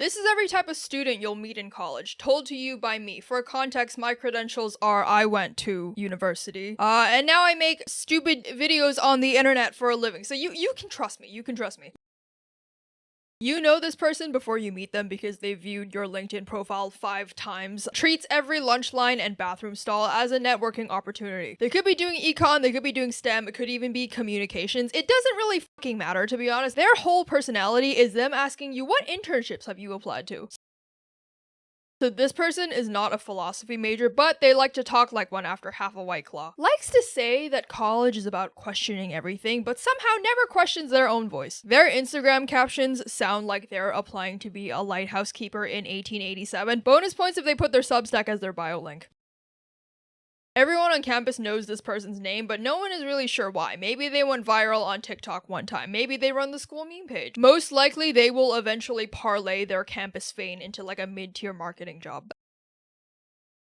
This is every type of student you'll meet in college, told to you by me. For context, my credentials are I went to university. And now I make stupid videos on the internet for a living. So you can trust me. You can trust me. You know this person before you meet them because they viewed your LinkedIn profile 5 times, treats every lunch line and bathroom stall as a networking opportunity. They could be doing econ, they could be doing STEM, it could even be communications. It doesn't really fucking matter, to be honest. Their whole personality is them asking you, what internships have you applied to? So this person is not a philosophy major, but they like to talk like one after half a White Claw. Likes to say that college is about questioning everything, but somehow never questions their own voice. Their Instagram captions sound like they're applying to be a lighthouse keeper in 1887. Bonus points if they put their Substack as their bio link. Everyone on campus knows this person's name, but no one is really sure why. Maybe they went viral on TikTok one time. Maybe they run the school meme page. Most likely, they will eventually parlay their campus fame into like a mid-tier marketing job.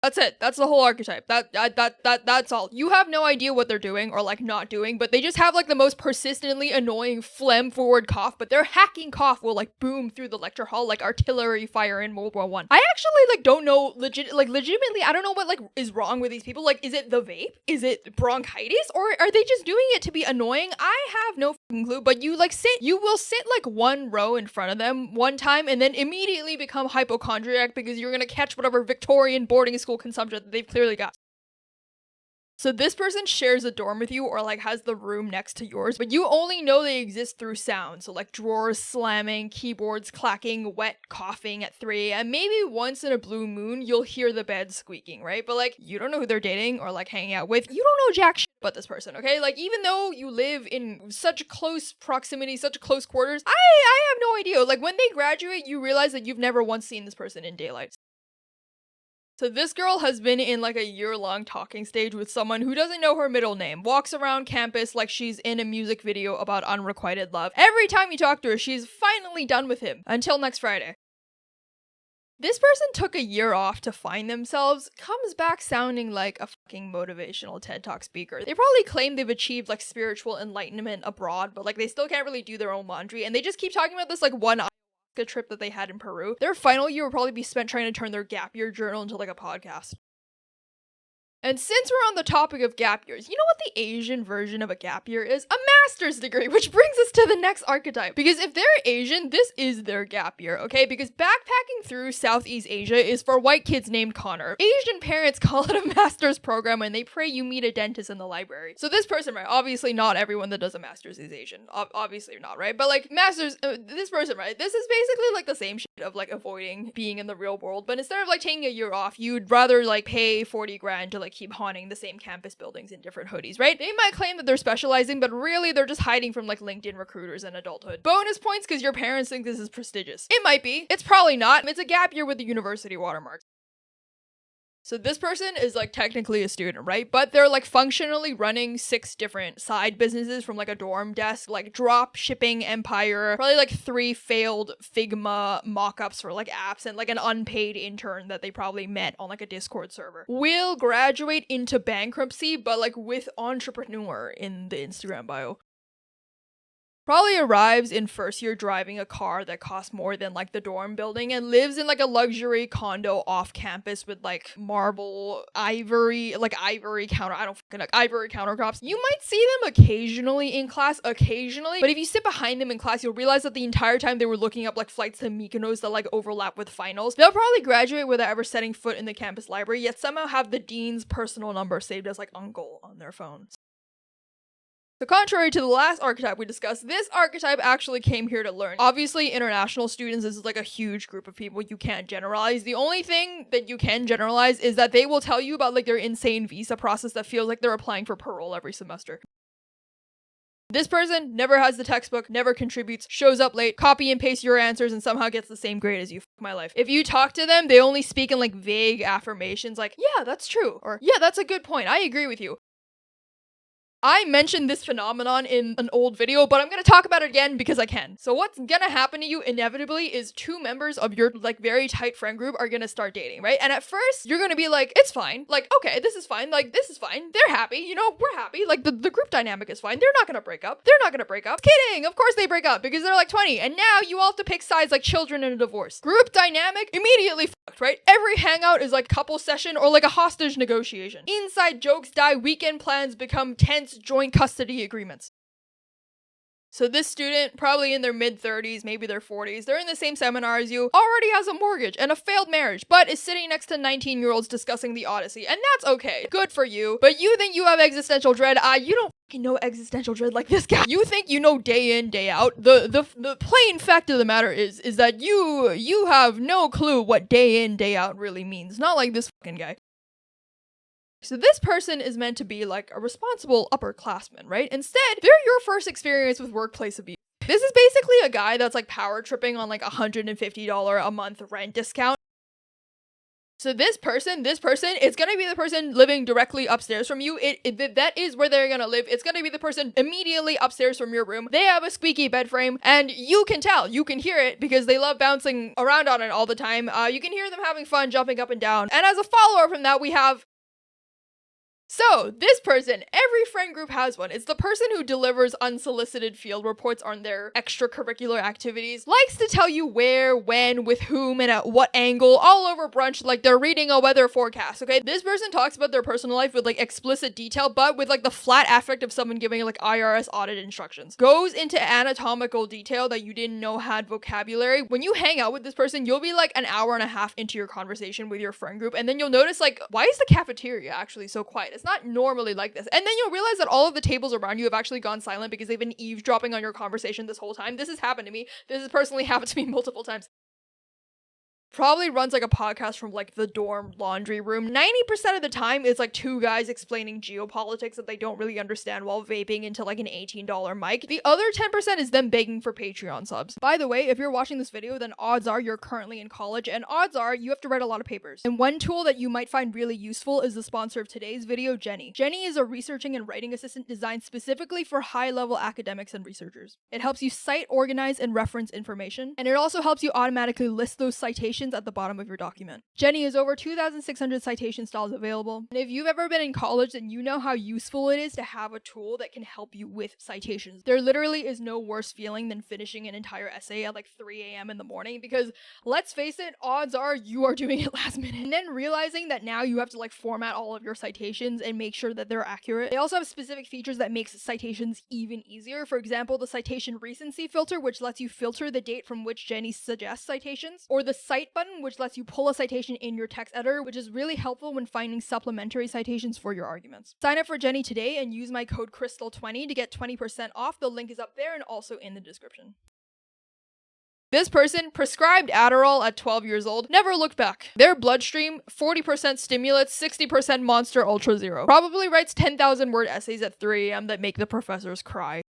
That's it. That's the whole archetype. That's all. You have no idea what they're doing or like not doing, but they just have like the most persistently annoying phlegm forward cough, but their hacking cough will like boom through the lecture hall like artillery fire in World War I. I actually like don't know legitimately, I don't know what like is wrong with these people. Like, is it the vape? Is it bronchitis? Or are they just doing it to be annoying? I have no fucking clue, but you will sit like one row in front of them one time and then immediately become hypochondriac because you're gonna catch whatever Victorian boarding school consumption that they've clearly got. So this person shares a dorm with you or like has the room next to yours, but you only know they exist through sound. So like drawers slamming, keyboards clacking, wet coughing at 3 a.m. Maybe once in a blue moon you'll hear the bed squeaking, right? But like you don't know who they're dating or like hanging out with. You don't know jack shit about this person, okay? Like even though you live in such close proximity, such close quarters, I have no idea. Like when they graduate, you realize that you've never once seen this person in daylight. So this girl has been in like a year-long talking stage with someone who doesn't know her middle name, walks around campus like she's in a music video about unrequited love. Every time you talk to her, she's finally done with him. Until next Friday. This person took a year off to find themselves, comes back sounding like a fucking motivational TED Talk speaker. They probably claim they've achieved like spiritual enlightenment abroad, but like they still can't really do their own laundry, and they just keep talking about this like one trip that they had in Peru. Their final year will probably be spent trying to turn their gap year journal into like a podcast. And since we're on the topic of gap years, you know what the Asian version of a gap year is? A master's degree, which brings us to the next archetype. Because if they're Asian, this is their gap year, okay? Because backpacking through Southeast Asia is for white kids named Connor. Asian parents call it a master's program and they pray you meet a dentist in the library. So this person, right? Obviously not everyone that does a master's is Asian. Obviously not, right? But like masters, this person, right? This is basically like the same shit of like avoiding being in the real world. But instead of like taking a year off, you'd rather like pay 40 grand to like keep haunting the same campus buildings in different hoodies, right? They might claim that they're specializing, but really they're just hiding from like LinkedIn recruiters and adulthood. Bonus points because your parents think this is prestigious. It might be. It's probably not. It's a gap year with the university watermark. So this person is like technically a student, right? But they're like functionally running 6 different side businesses from like a dorm desk, like drop shipping empire, probably like 3 failed Figma mock-ups for like apps and like an unpaid intern that they probably met on like a Discord server. Will graduate into bankruptcy, but like with entrepreneur in the Instagram bio. Probably arrives in first year driving a car that costs more than like the dorm building and lives in like a luxury condo off campus with like marble ivory countertops. You might see them occasionally in class, but if you sit behind them in class, you'll realize that the entire time they were looking up like flights to Mykonos that like overlap with finals. They'll probably graduate without ever setting foot in the campus library, yet somehow have the dean's personal number saved as like uncle on their phones. So contrary to the last archetype we discussed, this archetype actually came here to learn. Obviously, international students, this is like a huge group of people. You can't generalize. The only thing that you can generalize is that they will tell you about like their insane visa process that feels like they're applying for parole every semester. This person never has the textbook, never contributes, shows up late, copy and paste your answers, and somehow gets the same grade as you. Fuck my life. If you talk to them, they only speak in like vague affirmations like, yeah, that's true, or yeah, that's a good point, I agree with you. I mentioned this phenomenon in an old video, but I'm gonna talk about it again because I can. So what's gonna happen to you inevitably is two members of your like very tight friend group are gonna start dating, right? And at first you're gonna be like, it's fine, like, okay, this is fine, like, this is fine, they're happy, you know, we're happy, like the group dynamic is fine, they're not gonna break up, kidding, of course they break up because they're like 20, and now you all have to pick sides like children in a divorce. Group dynamic immediately fucked, right? Every hangout is like couple session or like a hostage negotiation. Inside jokes die, weekend plans become tense joint custody agreements. So this student, probably in their mid-30s, maybe their 40s, they're in the same seminar as you, already has a mortgage and a failed marriage, but is sitting next to 19-year-olds discussing the Odyssey, and that's okay. Good for you. But you think you have existential dread? You don't fucking know existential dread like this guy. You think you know day in, day out? The plain fact of the matter is that you have no clue what day in, day out really means. Not like this fucking guy. So this person is meant to be like a responsible upperclassman, right? Instead, they're your first experience with workplace abuse. This is basically a guy that's like power tripping on like $150 a month rent discount. So this person is gonna be the person living directly upstairs from you. That is where they're gonna live. It's gonna be the person immediately upstairs from your room. They have a squeaky bed frame, and you can tell, you can hear it because they love bouncing around on it all the time. You can hear them having fun, jumping up and down. And as a follower from that, we have so, this person, every friend group has one. It's the person who delivers unsolicited field reports on their extracurricular activities, likes to tell you where, when, with whom, and at what angle, all over brunch like they're reading a weather forecast, okay? This person talks about their personal life with like explicit detail, but with like the flat affect of someone giving like IRS audit instructions. Goes into anatomical detail that you didn't know had vocabulary. When you hang out with this person, you'll be like an hour and a half into your conversation with your friend group, and then you'll notice like, why is the cafeteria actually so quiet? It's not normally like this. And then you'll realize that all of the tables around you have actually gone silent because they've been eavesdropping on your conversation this whole time. This has happened to me. This has personally happened to me multiple times. Probably runs like a podcast from like the dorm laundry room. 90% of the time is like two guys explaining geopolitics that they don't really understand while vaping into like an $18 mic. The other 10% is them begging for Patreon subs. By the way, if you're watching this video, then odds are you're currently in college, and odds are you have to write a lot of papers. And one tool that you might find really useful is the sponsor of today's video, Jenny. Jenny is a researching and writing assistant designed specifically for high-level academics and researchers. It helps you cite, organize, and reference information, and it also helps you automatically list those citations at the bottom of your document. Jenny has over 2,600 citation styles available, and if you've ever been in college, then you know how useful it is to have a tool that can help you with citations. There literally is no worse feeling than finishing an entire essay at like 3 a.m. in the morning, because let's face it, odds are you are doing it last minute, and then realizing that now you have to like format all of your citations and make sure that they're accurate. They also have specific features that makes citations even easier. For example, the citation recency filter, which lets you filter the date from which Jenny suggests citations, or the cite button, which lets you pull a citation in your text editor, which is really helpful when finding supplementary citations for your arguments. Sign up for Jenny today and use my code Crystal20 to get 20% off. The link is up there and also in the description. This person prescribed Adderall at 12 years old, never looked back. Their bloodstream, 40% stimulants, 60% Monster Ultra Zero. Probably writes 10,000 word essays at 3 a.m. that make the professors cry.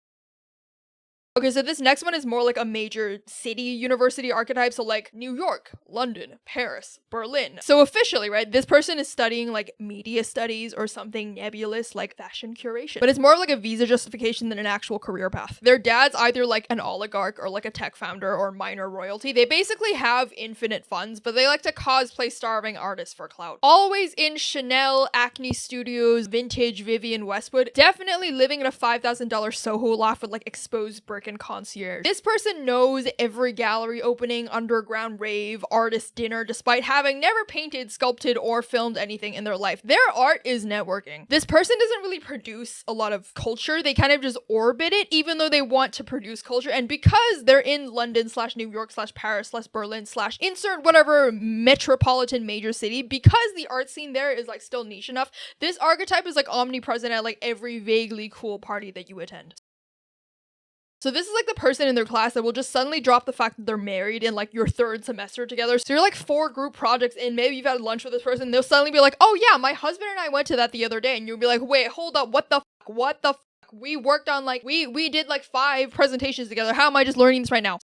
Okay, so this next one is more like a major city university archetype, so like New York, London, Paris, Berlin. So officially, right, this person is studying like media studies or something nebulous like fashion curation. But it's more like a visa justification than an actual career path. Their dad's either like an oligarch or like a tech founder or minor royalty. They basically have infinite funds, but they like to cosplay starving artists for clout. Always in Chanel, Acne Studios, vintage Vivienne Westwood. Definitely living in a $5,000 Soho loft with like exposed brick and concierge. This person knows every gallery opening, underground rave, artist dinner, despite having never painted, sculpted, or filmed anything in their life. Their art is networking. This person doesn't really produce a lot of culture. They kind of just orbit it, even though they want to produce culture. And because they're in London / New York / Paris / Berlin / insert whatever metropolitan major city, because the art scene there is like still niche enough, this archetype is like omnipresent at like every vaguely cool party that you attend. So this is like the person in their class that will just suddenly drop the fact that they're married in like your 3rd semester together. So you're like 4 group projects in, maybe you've had lunch with this person, they'll suddenly be like, oh yeah, my husband and I went to that the other day. And you'll be like, wait, hold up, what the fuck? We worked on like, we did like 5 presentations together. How am I just learning this right now?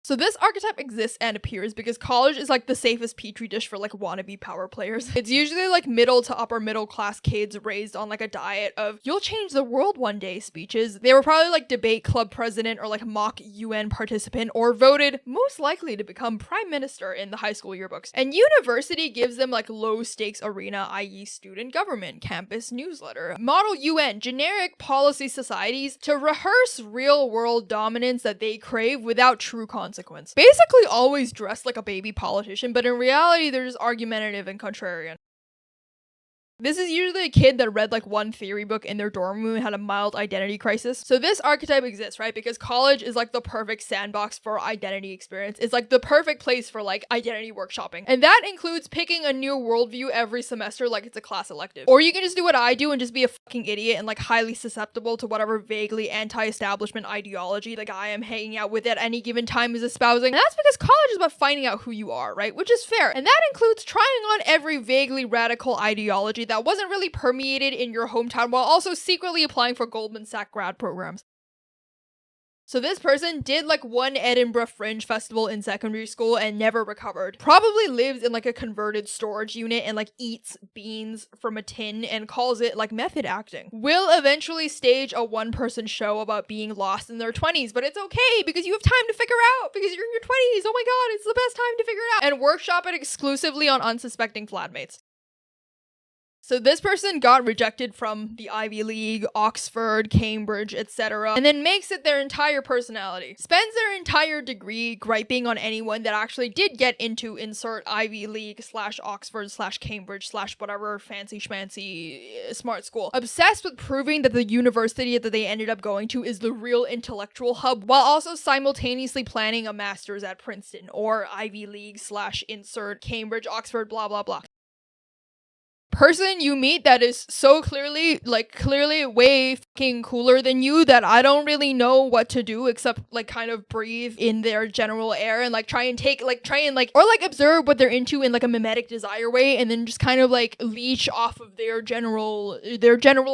So this archetype exists and appears because college is like the safest petri dish for like wannabe power players. It's usually like middle to upper middle class kids raised on like a diet of "you'll change the world one day" speeches. They were probably like debate club president or like mock UN participant, or voted most likely to become prime minister in the high school yearbooks. And university gives them like low stakes arena, i.e. student government, campus newsletter, model UN, generic policy societies to rehearse real world dominance that they crave without true consequence. Basically always dressed like a baby politician, but in reality they're just argumentative and contrarian. This is usually a kid that read like one theory book in their dorm room and had a mild identity crisis. So this archetype exists, right? Because college is like the perfect sandbox for identity experience. It's like the perfect place for like identity workshopping. And that includes picking a new worldview every semester like it's a class elective. Or you can just do what I do and just be a fucking idiot and like highly susceptible to whatever vaguely anti-establishment ideology the guy I'm hanging out with at any given time is espousing. And that's because college is about finding out who you are, right? Which is fair. And that includes trying on every vaguely radical ideology that wasn't really permeated in your hometown while also secretly applying for Goldman Sachs grad programs. So this person did like one Edinburgh Fringe Festival in secondary school and never recovered. Probably lives in like a converted storage unit and like eats beans from a tin and calls it like method acting. Will eventually stage a one-person show about being lost in their 20s, but it's okay because you have time to figure out because you're in your 20s. Oh my god, it's the best time to figure it out. And workshop it exclusively on unsuspecting flatmates. So this person got rejected from the Ivy League, Oxford, Cambridge, etc., and then makes it their entire personality. Spends their entire degree griping on anyone that actually did get into insert Ivy League / Oxford / Cambridge / whatever fancy schmancy smart school. Obsessed with proving that the university that they ended up going to is the real intellectual hub, while also simultaneously planning a master's at Princeton or Ivy League / insert Cambridge, Oxford, blah blah blah. Person you meet that is so clearly way fucking cooler than you that I don't really know what to do except like kind of breathe in their general air and like try and observe what they're into in like a mimetic desire way, and then just kind of like leech off of their general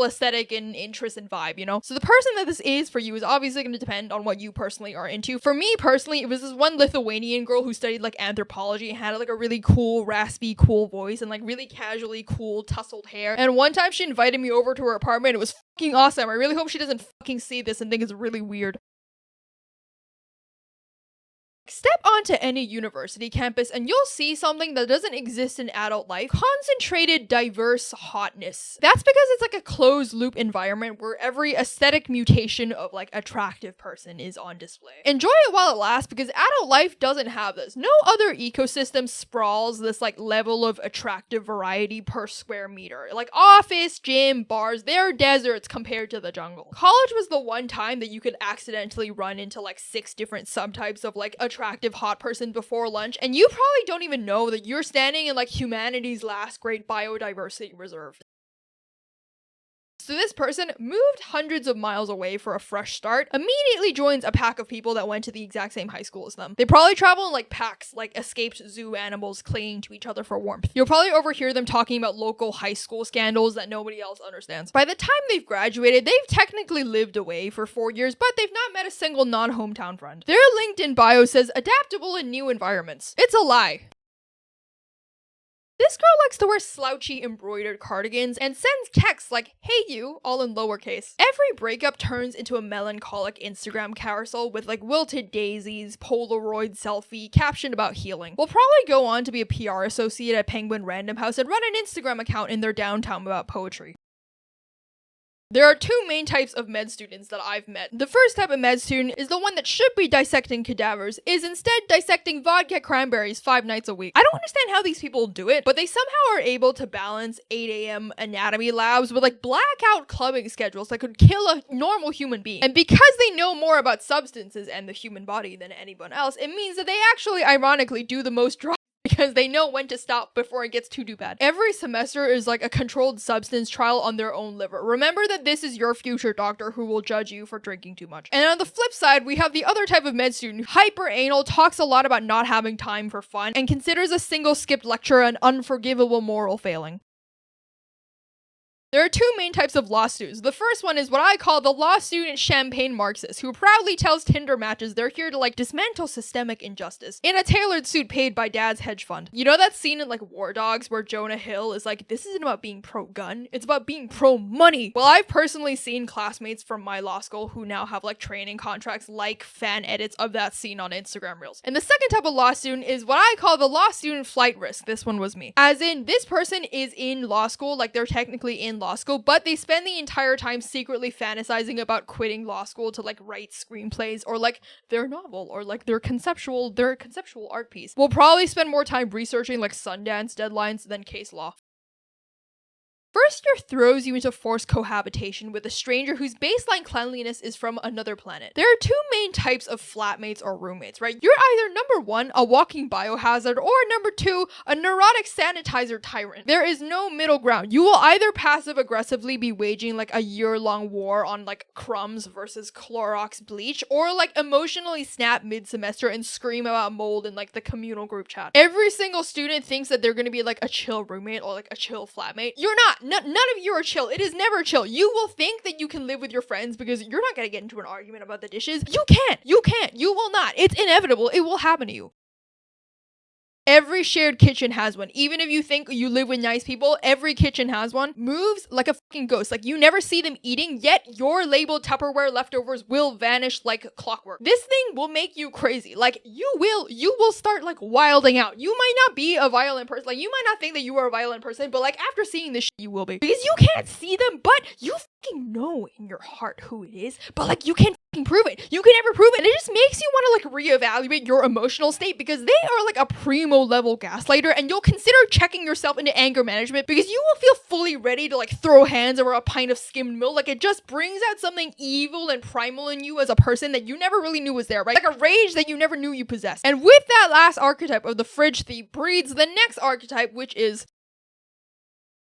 aesthetic and interest and vibe, you know? So the person that this is for you is obviously going to depend on what you personally are into. For me personally, it was this one Lithuanian girl who studied like anthropology and had like a really cool, raspy, cool voice and like really casually cool tousled hair. And one time she invited me over to her apartment. It was fucking awesome. I really hope she doesn't fucking see this and think it's really weird. Step onto any university campus and you'll see something that doesn't exist in adult life. Concentrated, diverse hotness. That's because it's like a closed loop environment where every aesthetic mutation of like attractive person is on display. Enjoy it while it lasts because adult life doesn't have this. No other ecosystem sprawls this like level of attractive variety per square meter. Like office, gym, bars, they're deserts compared to the jungle. College was the one time that you could accidentally run into like 6 different subtypes of like attractive hot person before lunch, and you probably don't even know that you're standing in like humanity's last great biodiversity reserve. So this person moved hundreds of miles away for a fresh start, immediately joins a pack of people that went to the exact same high school as them. They probably travel in like packs, like escaped zoo animals clinging to each other for warmth. You'll probably overhear them talking about local high school scandals that nobody else understands. By the time they've graduated, they've technically lived away for 4 years, but they've not met a single non-hometown friend. Their LinkedIn bio says adaptable in new environments. It's a lie. This girl likes to wear slouchy embroidered cardigans and sends texts like, "Hey you," all in lowercase. Every breakup turns into a melancholic Instagram carousel with like wilted daisies, Polaroid selfie, captioned about healing. Will probably go on to be a PR associate at Penguin Random House and run an Instagram account in their downtime about poetry. There are 2 main types of med students that I've met. The first type of med student is the one that should be dissecting cadavers, is instead dissecting vodka cranberries 5 nights a week. I don't understand how these people do it, but they somehow are able to balance 8 a.m. anatomy labs with like blackout clubbing schedules that could kill a normal human being. And because they know more about substances and the human body than anyone else, it means that they actually ironically do the most drugs because they know when to stop before it gets too bad. Every semester is like a controlled substance trial on their own liver. Remember that this is your future doctor who will judge you for drinking too much. And on the flip side, we have the other type of med student, hyper anal, talks a lot about not having time for fun, and considers a single skipped lecture an unforgivable moral failing. There are two main types of law students. The first one is what I call the law student champagne Marxist, who proudly tells Tinder matches they're here to like dismantle systemic injustice in a tailored suit paid by dad's hedge fund. You know that scene in like War Dogs where Jonah Hill is like, this isn't about being pro-gun, it's about being pro-money. Well, I've personally seen classmates from my law school who now have like training contracts like fan edits of that scene on Instagram Reels. And the second type of law student is what I call the law student flight risk. This one was me. As in, this person is in law school, like they're technically in law school, but they spend the entire time secretly fantasizing about quitting law school to like write screenplays or like their novel or like their conceptual art piece. We'll probably spend more time researching like Sundance deadlines than case law. First year throws you into forced cohabitation with a stranger whose baseline cleanliness is from another planet. There are two main types of flatmates or roommates, right? You're either number one, a walking biohazard, or number two, a neurotic sanitizer tyrant. There is no middle ground. You will either passive aggressively be waging like a year-long war on like crumbs versus Clorox bleach, or like emotionally snap mid-semester and scream about mold in like the communal group chat. Every single student thinks that they're gonna be like a chill roommate or like a chill flatmate. You're not. None of you are chill. It is never chill. You will think that you can live with your friends because you're not gonna get into an argument about the dishes. You can't. You can't. You will not. It's inevitable. It will happen to you. Every shared kitchen has one. Even if you think you live with nice people, every kitchen has one. Moves like a fucking ghost. Like you never see them eating, yet your labeled Tupperware leftovers will vanish like clockwork. This thing will make you crazy. Like you will start like wilding out. You might not be a violent person. Like you might not think that you are a violent person, but like after seeing this shit, you will be. Because you can't see them, but you fucking know in your heart who it is, but like you can't fucking prove it. You can never prove it. And it just makes you want to like reevaluate your emotional state because they are like a primo level gaslighter, and you'll consider checking yourself into anger management because you will feel fully ready to like throw hands over a pint of skimmed milk. Like it just brings out something evil and primal in you as a person that you never really knew was there, right? Like a rage that you never knew you possessed. And with that last archetype of the fridge thief breeds the next archetype, which is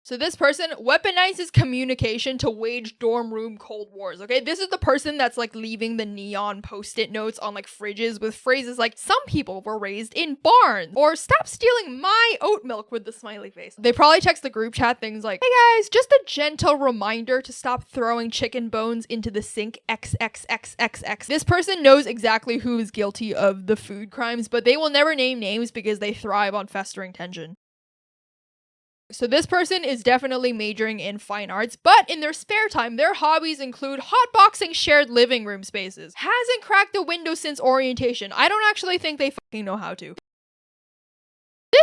so this person weaponizes communication to wage dorm room cold wars, okay? This is the person that's like leaving the neon post-it notes on like fridges with phrases like, some people were raised in barns, or stop stealing my oat milk with the smiley face. They probably text the group chat things like, hey guys, just a gentle reminder to stop throwing chicken bones into the sink XXXXX. This person knows exactly who is guilty of the food crimes, but they will never name names because they thrive on festering tension. So this person is definitely majoring in fine arts, but in their spare time, their hobbies include hotboxing shared living room spaces. Hasn't cracked a window since orientation. I don't actually think they fucking know how to.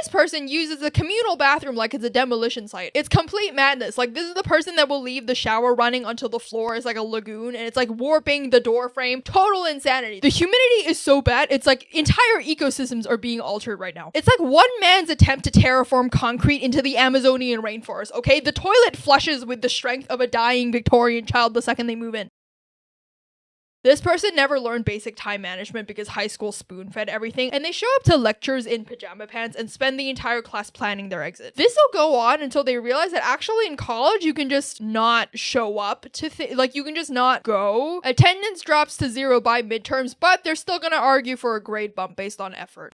This person uses the communal bathroom like it's a demolition site. It's complete madness. Like this is the person that will leave the shower running until the floor is like a lagoon and it's like warping the door frame. Total insanity. The humidity is so bad. It's like entire ecosystems are being altered right now. It's like one man's attempt to terraform concrete into the Amazonian rainforest, okay? The toilet flushes with the strength of a dying Victorian child the second they move in. This person never learned basic time management because high school spoon-fed everything, and they show up to lectures in pajama pants and spend the entire class planning their exit. This will go on until they realize that actually in college you can just not show up to like you can just not go. Attendance drops to 0 by midterms, but they're still gonna argue for a grade bump based on effort.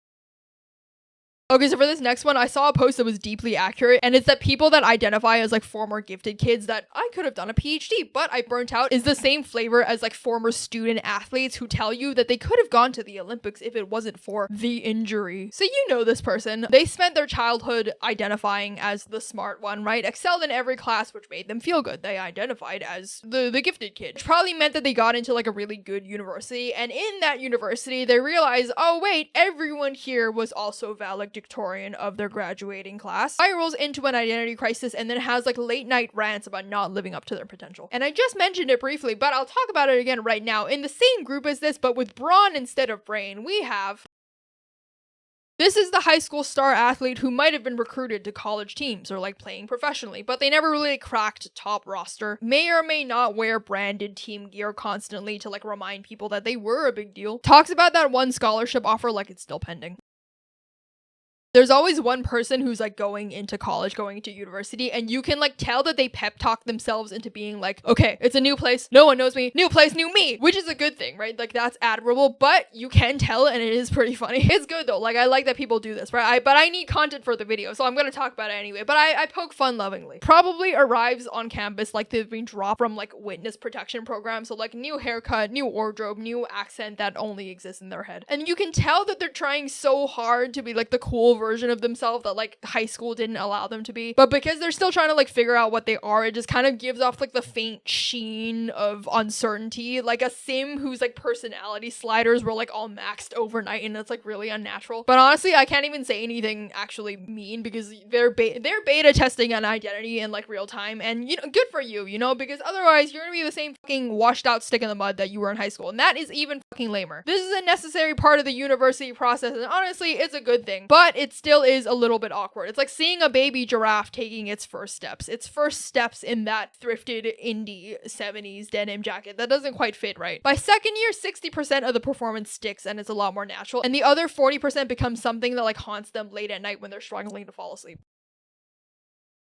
Okay, so for this next one, I saw a post that was deeply accurate, and it's that people that identify as like former gifted kids that I could have done a PhD, but I burnt out is the same flavor as like former student athletes who tell you that they could have gone to the Olympics if it wasn't for the injury. So you know this person. They spent their childhood identifying as the smart one, right? Excelled in every class, which made them feel good. They identified as the gifted kid, which probably meant that they got into like a really good university, and in that university, they realized, oh wait, everyone here was also valedictorian of their graduating class, spirals into an identity crisis, and then has like late night rants about not living up to their potential. And I just mentioned it briefly, but I'll talk about it again right now. In the same group as this, but with brawn instead of brain, we have this is the high school star athlete who might have been recruited to college teams or like playing professionally, but they never really cracked top roster. May or may not wear branded team gear constantly to like remind people that they were a big deal. Talks about that one scholarship offer like it's still pending. There's always one person who's like going into college, going into university, and you can like tell that they pep talk themselves into being like, okay, it's a new place, no one knows me, new place, new me, which is a good thing, right? Like that's admirable, but you can tell, and it is pretty funny. It's good though. Like I like that people do this, right? But I need content for the video, so I'm gonna talk about it anyway. But I poke fun lovingly. Probably arrives on campus like they've been dropped from like witness protection program, so like new haircut, new wardrobe, new accent that only exists in their head, and you can tell that they're trying so hard to be like the cool version of themselves that like high school didn't allow them to be. But because they're still trying to like figure out what they are, it just kind of gives off like the faint sheen of uncertainty, like a sim whose like personality sliders were like all maxed overnight, and that's like really unnatural. But honestly, I can't even say anything actually mean because they're beta testing an identity in like real time, and you know, good for you, you know, because otherwise you're gonna be the same fucking washed out stick in the mud that you were in high school, and that is even fucking lamer. This is a necessary part of the university process, and honestly, it's a good thing, but it still is a little bit awkward. It's like seeing a baby giraffe taking its first steps in that thrifted indie 70s denim jacket that doesn't quite fit right. By second year, 60% of the performance sticks and it's a lot more natural, and the other 40% becomes something that like haunts them late at night when they're struggling to fall asleep.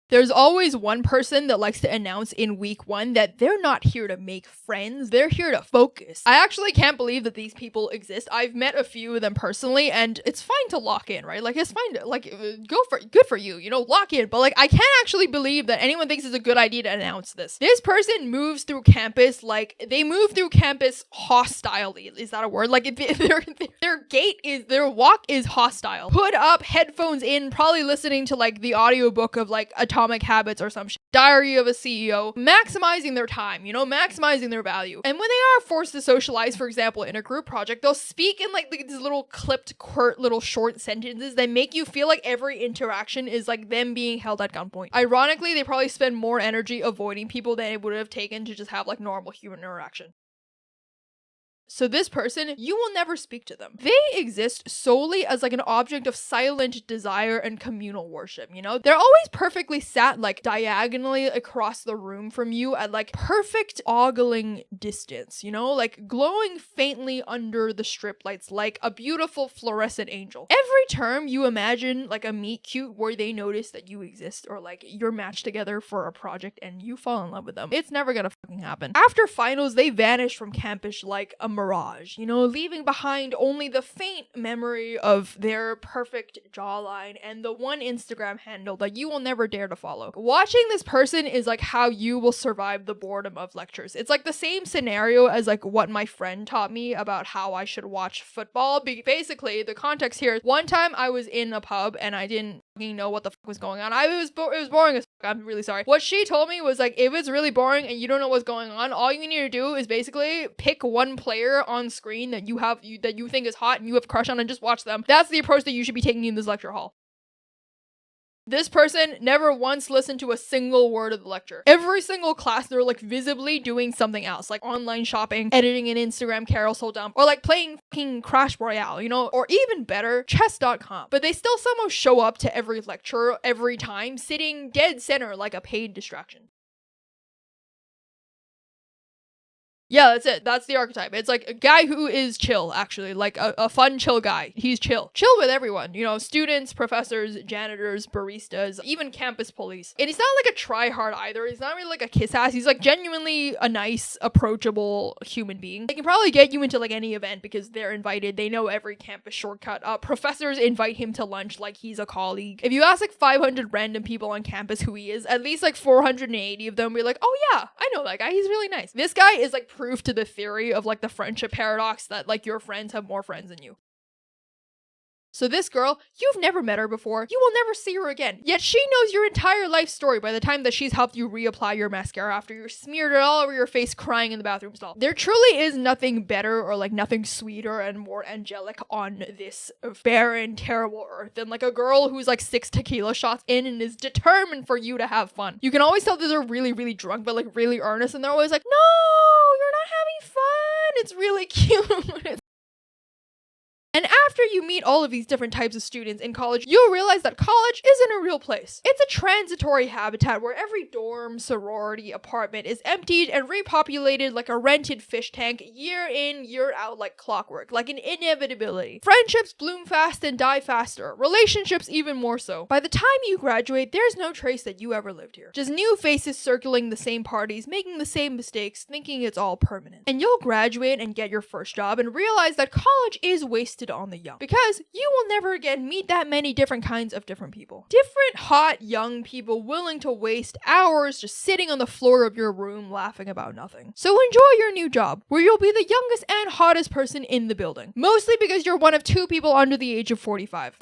There's always one person that likes to announce in week one that they're not here to make friends, they're here to focus. I actually can't believe that these people exist. I've met a few of them personally, and it's fine to lock in, right? Like, it's fine to, like, good for you, you know, lock in. But, like, I can't actually believe that anyone thinks it's a good idea to announce this. This person moves through campus, like, they move through campus hostilely. Is that a word? Like, their walk is hostile. Hood up, headphones in, probably listening to, like, the audiobook of, like, Atomic Habits or some shit. Diary of a CEO, maximizing their time, you know, maximizing their value. And when they are forced to socialize, for example, in a group project, they'll speak in like these little clipped, little short sentences that make you feel like every interaction is like them being held at gunpoint. Ironically, they probably spend more energy avoiding people than it would have taken to just have like normal human interaction. So this person, you will never speak to them. They exist solely as like an object of silent desire and communal worship, you know? They're always perfectly sat like diagonally across the room from you at like perfect ogling distance, you know? Like glowing faintly under the strip lights like a beautiful fluorescent angel. Every term you imagine like a meet cute where they notice that you exist, or like you're matched together for a project and you fall in love with them. It's never gonna fucking happen. After finals, they vanish from campus like a mirage, you know, leaving behind only the faint memory of their perfect jawline and the one Instagram handle that you will never dare to follow. Watching this person is like how you will survive the boredom of lectures. It's like the same scenario as like what my friend taught me about how I should watch football. Basically, the context here is one time I was in a pub and I didn't know what the fuck was going on. It was boring as fuck. I'm really sorry. What she told me was like, if it's really boring and you don't know what's going on, all you need to do is basically pick one player on screen that you think is hot and you have a crush on and just watch them. That's the approach that you should be taking in this lecture hall. This person never once listened to a single word of the lecture. Every single class, they're like visibly doing something else, like online shopping, editing an Instagram carousel dump, or like playing fucking Crash Royale, you know, or even better, chess.com. But they still somehow show up to every lecture, every time, sitting dead center like a paid distraction. Yeah, that's it. That's the archetype. It's like a guy who is chill, actually. Like a fun, chill guy. He's chill. Chill with everyone. You know, students, professors, janitors, baristas, even campus police. And he's not like a try-hard either. He's not really like a kiss-ass. He's like genuinely a nice, approachable human being. They can probably get you into like any event because they're invited. They know every campus shortcut. Professors invite him to lunch like he's a colleague. If you ask like 500 random people on campus who he is, at least like 480 of them will be like, oh yeah, I know that guy. He's really nice. This guy is like proof to the theory of like the friendship paradox that like your friends have more friends than you. So this girl, you've never met her before, you will never see her again, yet she knows your entire life story by the time that she's helped you reapply your mascara after you're smeared it all over your face crying in the bathroom stall. There truly is nothing better or like nothing sweeter and more angelic on this barren, terrible earth than like a girl who's like 6 tequila shots in and is determined for you to have fun. You can always tell that they're really, really drunk but like really earnest, and they're always like, no, you're not having fun, it's really cute. And after after you meet all of these different types of students in college, you'll realize that college isn't a real place. It's a transitory habitat where every dorm, sorority, apartment is emptied and repopulated like a rented fish tank year in, year out like clockwork, like an inevitability. Friendships bloom fast and die faster. Relationships even more so. By the time you graduate, there's no trace that you ever lived here. Just new faces circling the same parties, making the same mistakes, thinking it's all permanent. And you'll graduate and get your first job and realize that college is wasted on the young. Because you will never again meet that many different kinds of different people. Different hot young people willing to waste hours just sitting on the floor of your room laughing about nothing. So enjoy your new job, where you'll be the youngest and hottest person in the building. Mostly because you're one of 2 people under the age of 45.